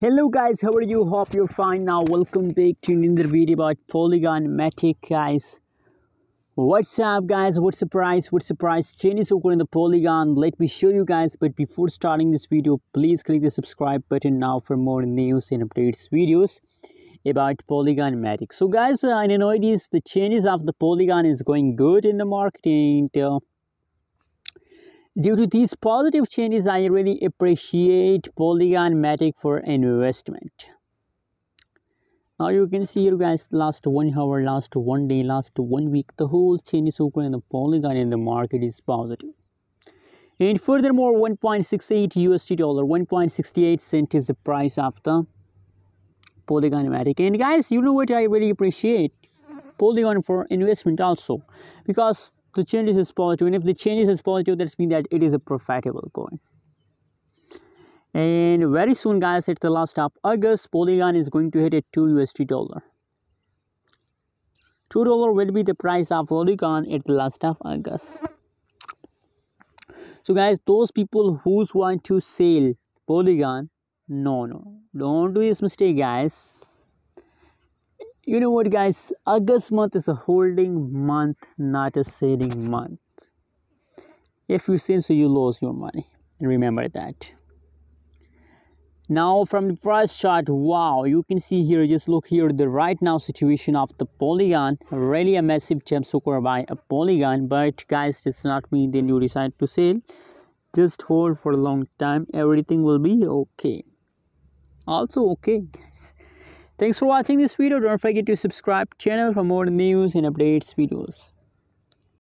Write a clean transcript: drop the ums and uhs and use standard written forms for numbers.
Hello guys, how are you? Hope you're fine. Now welcome back to another video about Polygon Matic, guys. What's up guys? What's the price changes over in the Polygon? Let me show you guys, but before starting this video, please click the subscribe button now for more news and updates videos about Polygon Matic. So guys, I know it is the changes of the Polygon is going good in the market, and due to these positive changes, I really appreciate Polygon Matic for investment. Now you can see here guys, last 1 hour, last 1 day, last 1 week, the whole changes over in the Polygon in the market is positive. And furthermore, 1.68 USD dollar, 1.68 cent is the price of the Polygon Matic. And guys, you know what, I really appreciate Polygon for investment also, because the changes is positive, and if the changes is positive, that means that it is a profitable coin. And very soon guys, at the last of August, Polygon is going to hit at 2 USD dollar. $2 will be the price of Polygon at the last of August. So guys, those people who want to sell Polygon, no, don't do this mistake guys. You know what guys, August month is a holding month, not a selling month. If you sell, so you lose your money, remember that. Now from the price chart, wow, you can see here, just look here, the right now situation of the Polygon, really a massive jump so by a Polygon. But guys, does not mean then you decide to sell. Just hold for a long time, everything will be okay. Also okay guys. Thanks for watching this video. Don't forget to subscribe channel for more news and updates videos.